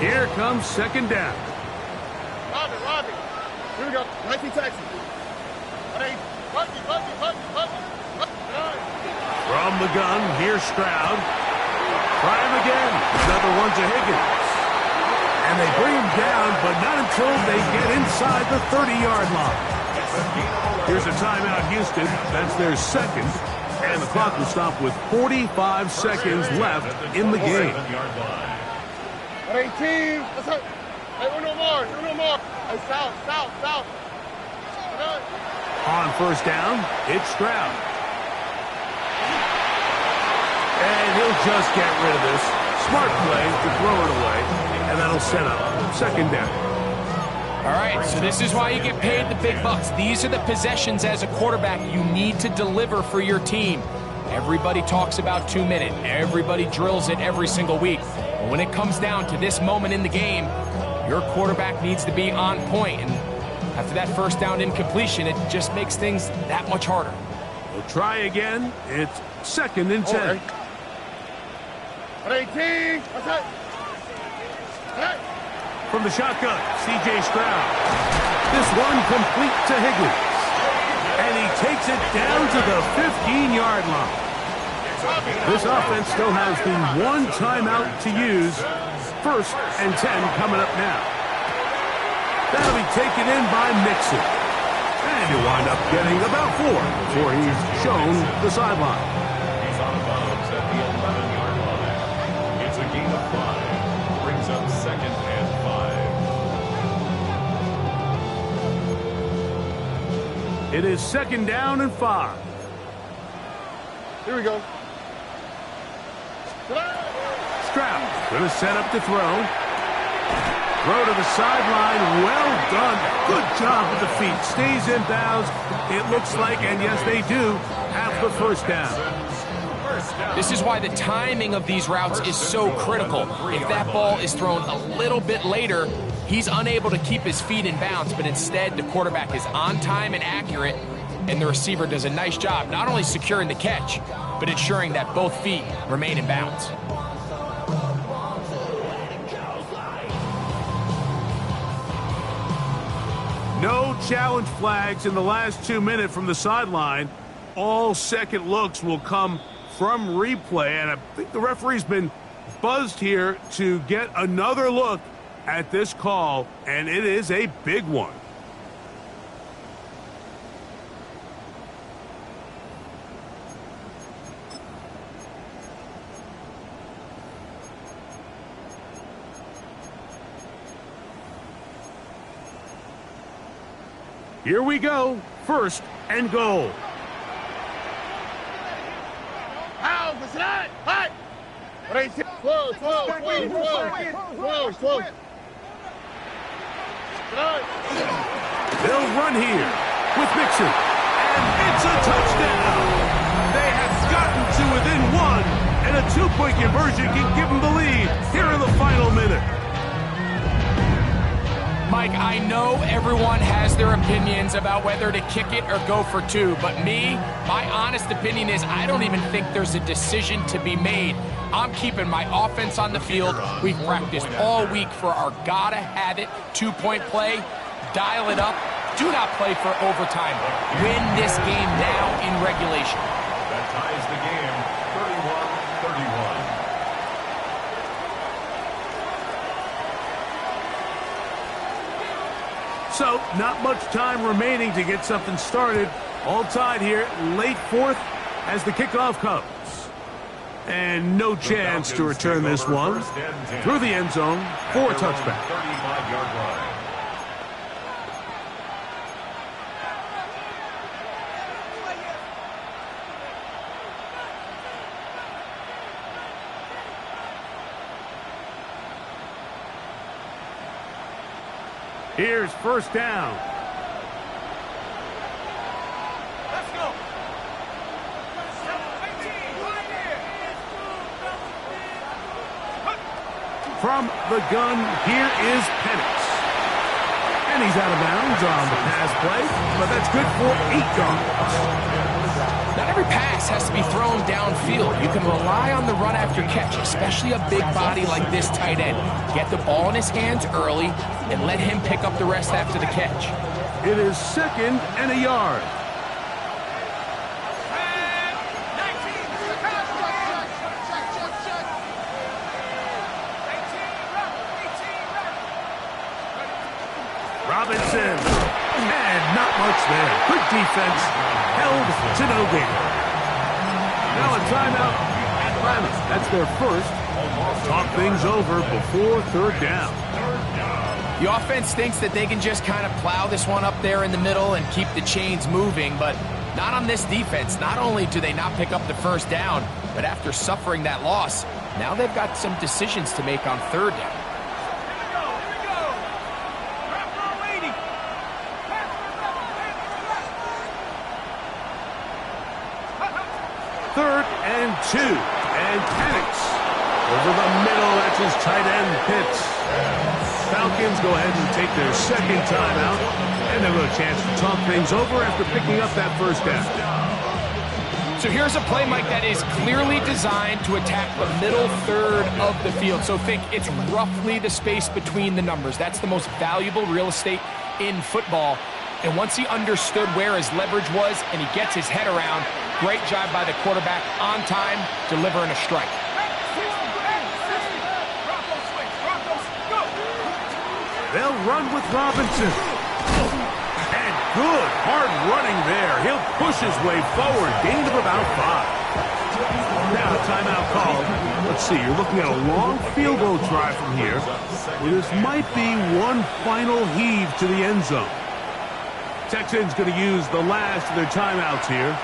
Here comes 2nd down. Robbie. Here we go. 19 Texans. From the gun, here's Stroud. Try him again. Another one to Higgins. And they bring him down, but not until they get inside the 30-yard line. Here's a timeout, Houston. That's their 2nd. And the clock will stop with 45 seconds left in the game. 18. Let's go. Hey, no more. Hey, south. On 1st down, it's Stroud. And he'll just get rid of this. Smart play to throw it away. And that'll set up 2nd down. All right, so this is why you get paid the big bucks. These are the possessions as a quarterback you need to deliver for your team. Everybody talks about 2-minute. Everybody drills it every single week. But when it comes down to this moment in the game, your quarterback needs to be on point. And after that 1st down incompletion, it just makes things that much harder. We'll try again. It's 2nd and 10. 18. Let's go. From the shotgun, C.J. Stroud. This one complete to Higgins. And he takes it down to the 15-yard line. This offense still has the one timeout to use. 1st and 10 coming up now. That'll be taken in by Mixon. And he'll wind up getting about 4 before he's shown the sideline. He's out of bounds at the 11-yard line. It's a gain of 5. Brings up 2nd and 5. It is 2nd down and 5. Here we go. Stroud going to set up to throw. Throw to the sideline. Well done. Good job with the feet. Stays in bounds. It looks like, and yes, they do, have the 1st down. This is why the timing of these routes is so critical. If that ball is thrown a little bit later, he's unable to keep his feet in bounds, but instead the quarterback is on time and accurate, and the receiver does a nice job not only securing the catch, but ensuring that both feet remain in bounds. No challenge flags in the last 2 minutes from the sideline. All second looks will come from replay, and I think the referee's been buzzed here to get another look at this call, and it is a big one. Here we go. 1st and goal. How was that? Hot. 12. They'll run here with Mixon. And it's a touchdown. They have gotten to within 1, And a two-point conversion can give them the lead here in the final minute. Mike, I know everyone has their opinions about whether to kick it or go for two, but my honest opinion is I don't even think there's a decision to be made. I'm keeping my offense on the field. We've practiced all week for our gotta-have-it two-point play. Dial it up. Do not play for overtime. Win this game now in regulation. That ties the game, 31-31. So, not much time remaining to get something started. All tied here, late fourth as the kickoff comes. And no chance to return this one through the end zone for a touchback. 35-yard line. Here's first down. Let's go. From the gun, here is Penix. And he's out of bounds on the pass play, but that's good for 8 yards. Not every pass has to be thrown downfield. You can rely on the run after catch, especially a big body like this tight end. Get the ball in his hands early and let him pick up the rest after the catch. It is 2nd and a yard. Robinson, and not much there. Good defense, held to no gain. Now a timeout, Atlanta. That's their first. Talk things over before third down. The offense thinks that they can just kind of plow this one up there in the middle and keep the chains moving, but not on this defense. Not only do they not pick up the first down, but after suffering that loss, now they've got some decisions to make on third down. Third and 2, and Penix over the middle. That's his tight end, Pitts. Falcons go ahead and take their second timeout, and they'll have a chance to talk things over after picking up that first down. So here's a play, Mike, that is clearly designed to attack the middle third of the field. So think it's roughly the space between the numbers. That's the most valuable real estate in football. And once he understood where his leverage was and he gets his head around, great job by the quarterback on time, delivering a strike. They'll run with Robinson. And good, hard running there. He'll push his way forward. Gain of about 5. Now, timeout called. Let's see, you're looking at a long field goal try from here. This might be one final heave to the end zone. Texans going to use the last of their timeouts here.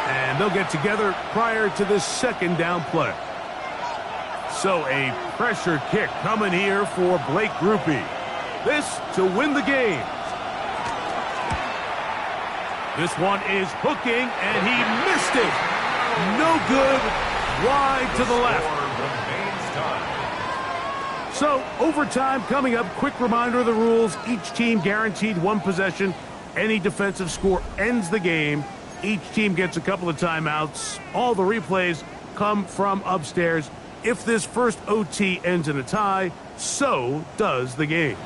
And they'll get together prior to this second down play. So a pressure kick coming here for Blake Grupe. This to win the game. This one is hooking, and he missed it. No good. Wide to the left. So overtime coming up. Quick reminder of the rules. Each team guaranteed one possession. Any defensive score ends the game. Each team gets a couple of timeouts. All the replays come from upstairs. If this first OT ends in a tie, so does the game.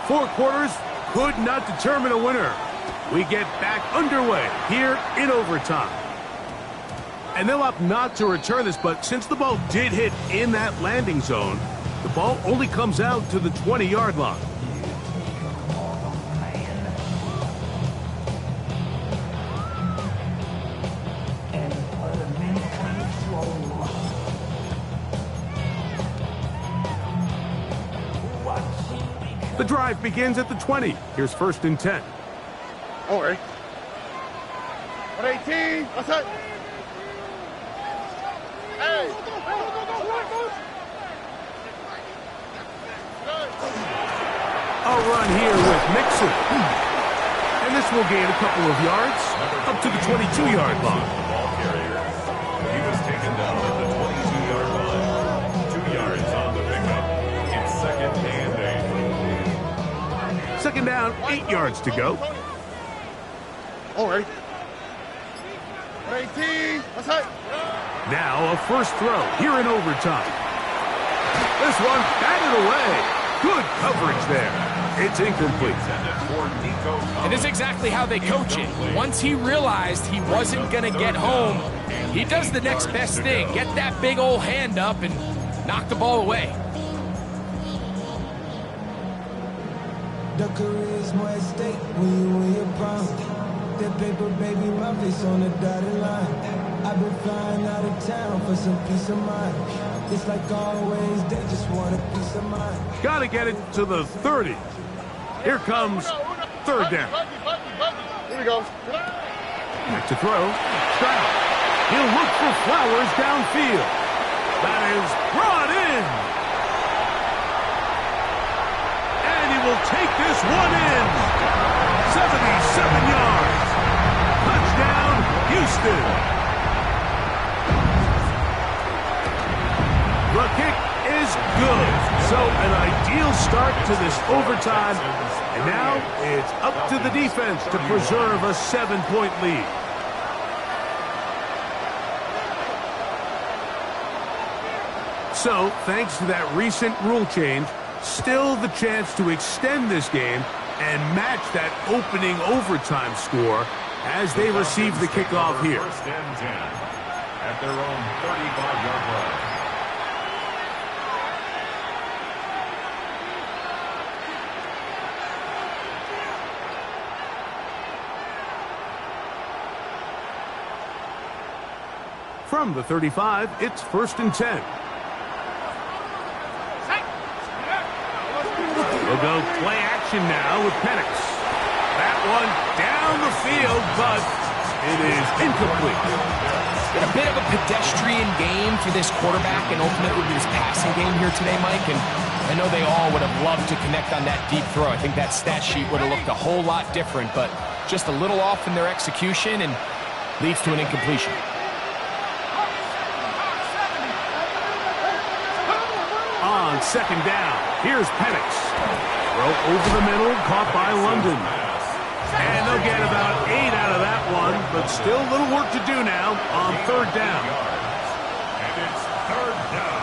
Four quarters could not determine a winner. We get back underway here in overtime. And they'll opt not to return this, but since the ball did hit in that landing zone, the ball only comes out to the 20-yard line. The drive begins at the 20. Here's 1st and 10. All right. 18. What's that? Hey. A run here with Mixon. And this will gain a couple of yards up to the 22-yard line. Ball carrier. He was taken down at the 22-yard line. 2 yards on the pickup. It's 2nd and 8. 2nd down, 8 yards to go. All right. 18. What's that? Now a first throw here in overtime. This one batted away. Good coverage there. It's incomplete. It is exactly how they coach it. Once he realized he wasn't going to get home, he does the next best thing. Get that big old hand up and knock the ball away. The career is more at stake when you win your prime. That paper, baby, my face on the dotted line. I've been flying out of town for some peace of mind. It's like always, they just want a peace of mind. Got to get it to the 30. Here comes 3rd down. Here we go. Back to throw. Stroud. He'll look for Flowers downfield. That is brought in. And he will take this one in. 77 yards. Touchdown, Houston. The kick is good. So an ideal start to this overtime. And now it's up to the defense to preserve a 7-point lead. So, thanks to that recent rule change, still the chance to extend this game and match that opening overtime score as they receive the kickoff here. 1st and 10 at their own 35-yard line. From the 35, it's 1st and 10. We'll go play action now with Penix. That one down the field, but it is incomplete. Been a bit of a pedestrian game for this quarterback and ultimately this passing game here today, Mike. And I know they all would have loved to connect on that deep throw. I think that stat sheet would have looked a whole lot different, but just a little off in their execution and leads to an incompletion. On 2nd down, here's Penix. Throw over the middle, caught by London. And they'll get about 8 out of that one, but still a little work to do now on 3rd down. And it's 3rd down.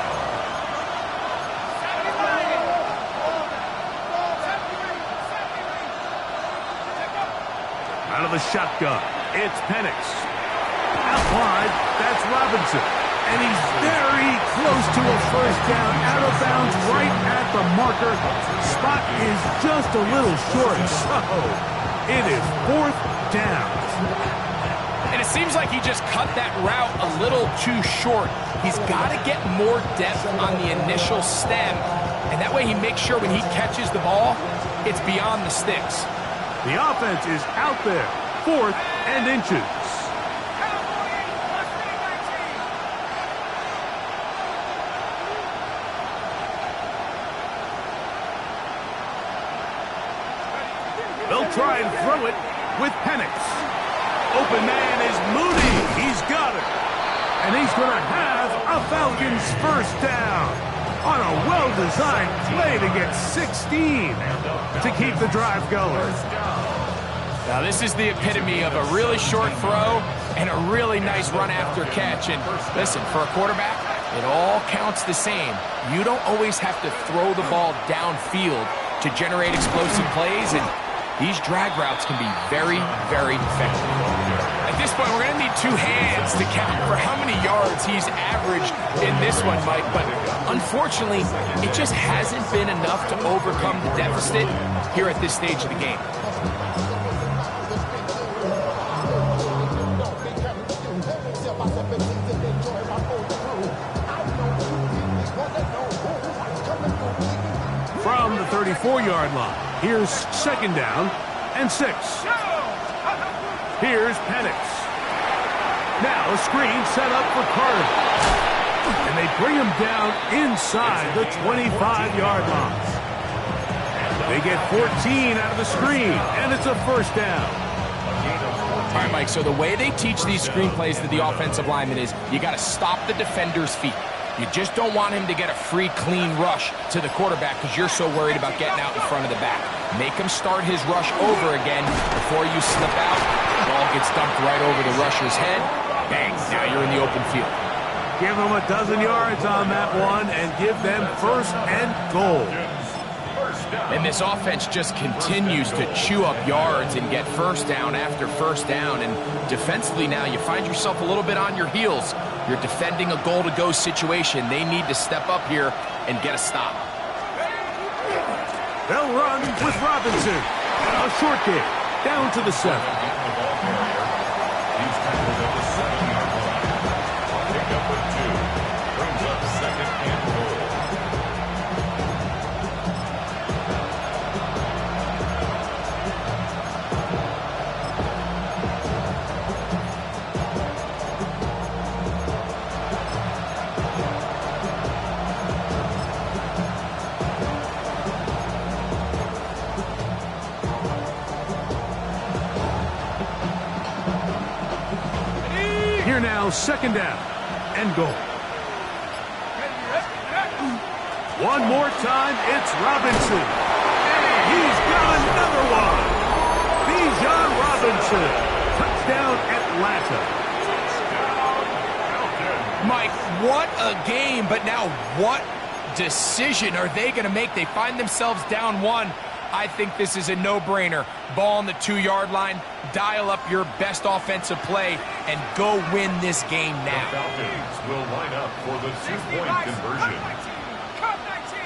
Out of the shotgun, it's Penix. Out wide, that's Robinson. And he's very close to a 1st down, out of bounds right at the marker. Spot is just a little short, so it is 4th down. And it seems like he just cut that route a little too short. He's got to get more depth on the initial stem, and that way he makes sure when he catches the ball, it's beyond the sticks. The offense is out there, 4th and inches. They'll try and throw it with Penix. Open man is Mooney. He's got it. And he's going to have a Falcons 1st down on a well-designed play to get 16 to keep the drive going. Now, this is the epitome of a really short throw and a really nice run after catch. And listen, for a quarterback, it all counts the same. You don't always have to throw the ball downfield to generate explosive plays, and these drag routes can be very, very effective. At this point, we're going to need two hands to count for how many yards he's averaged in this one, Mike. But unfortunately, it just hasn't been enough to overcome the deficit here at this stage of the game. From the 34-yard line, here's 2nd down and 6. Here's Penix. Now a screen set up for Carter. And they bring him down inside the 25-yard line. They get 14 out of the screen, and it's a 1st down. All right, Mike, so the way they teach these screenplays to the offensive lineman is you got to stop the defender's feet. You just don't want him to get a free, clean rush to the quarterback because you're so worried about getting out in front of the back. Make him start his rush over again before you slip out. The ball gets dumped right over the rusher's head. Bang, now you're in the open field. Give them a dozen yards on that one and give them 1st and goal. And this offense just continues to chew up yards and get 1st down after 1st down. And defensively now, you find yourself a little bit on your heels. You're defending a goal-to-go situation. They need to step up here and get a stop. They'll run with Robinson. A short kick down to the 7. He's tackled at the 7-yard line. Pick up with 2. Brings up 2nd and goal. Here now, 2nd down and goal. One more time, it's Robinson. And he's got another one. Bijan Robinson. Touchdown, Atlanta. Mike, what a game, but now what decision are they going to make? They find themselves down 1. I think this is a no-brainer. Ball on the 2-yard line, dial up your best offensive play, and go win this game now. The Falcons will line up for the 2-point conversion. Come 19!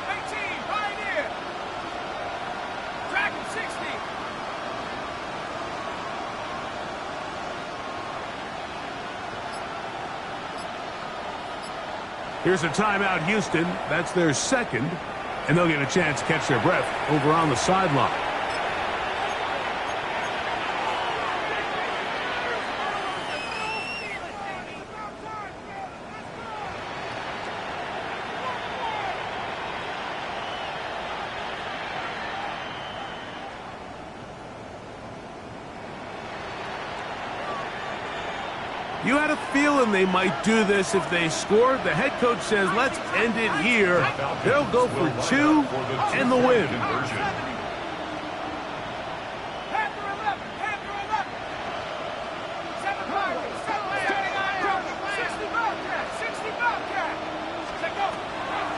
19, Pioneer! Track him 60! Here's a timeout, Houston. That's their 2nd. And they'll get a chance to catch their breath over on the sideline. You had a feeling they might do this if they scored. The head coach says, let's end it here. They'll go for 2 and the win.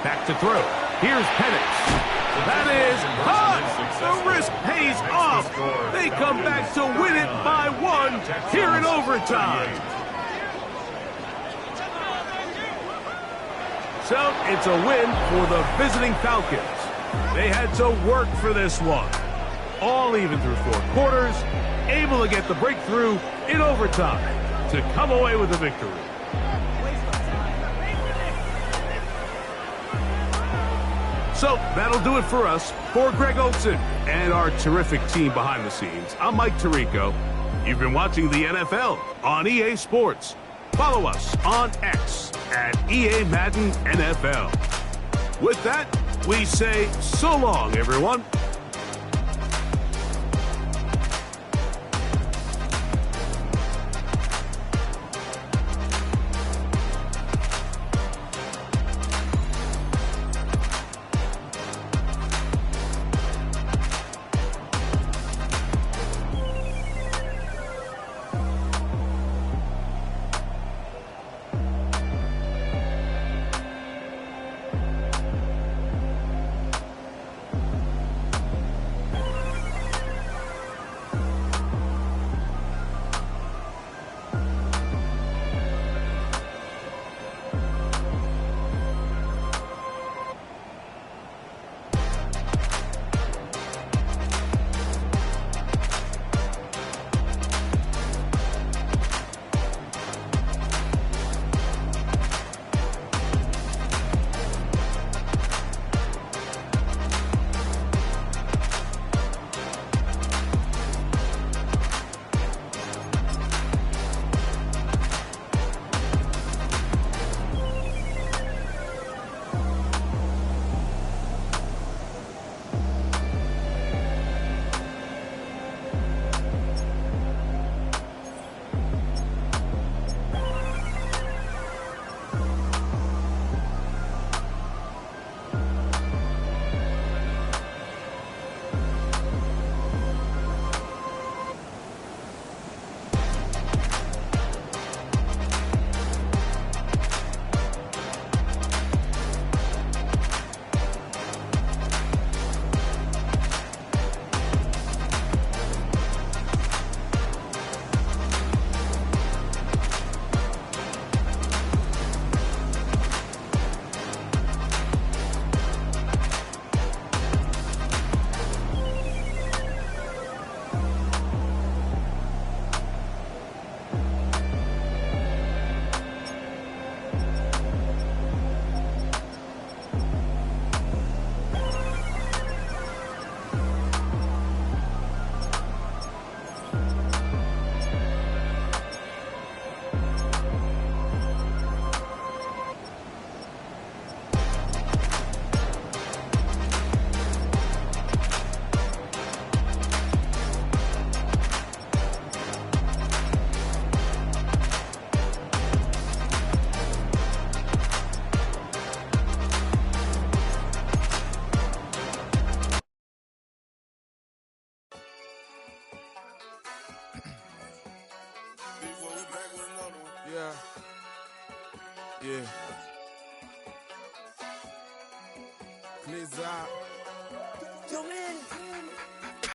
Back to throw. Here's Penix. That is hot. The risk pays off. They come back to win it by 1 here in overtime. So it's a win for the visiting Falcons. They had to work for this one. All even through 4 quarters, able to get the breakthrough in overtime to come away with a victory. So that'll do it for us. For Greg Olson and our terrific team behind the scenes, I'm Mike Tirico. You've been watching the NFL on EA Sports. Follow us on X at EA Madden NFL. With that, we say so long, everyone. Yeah. Please out. Yo, man.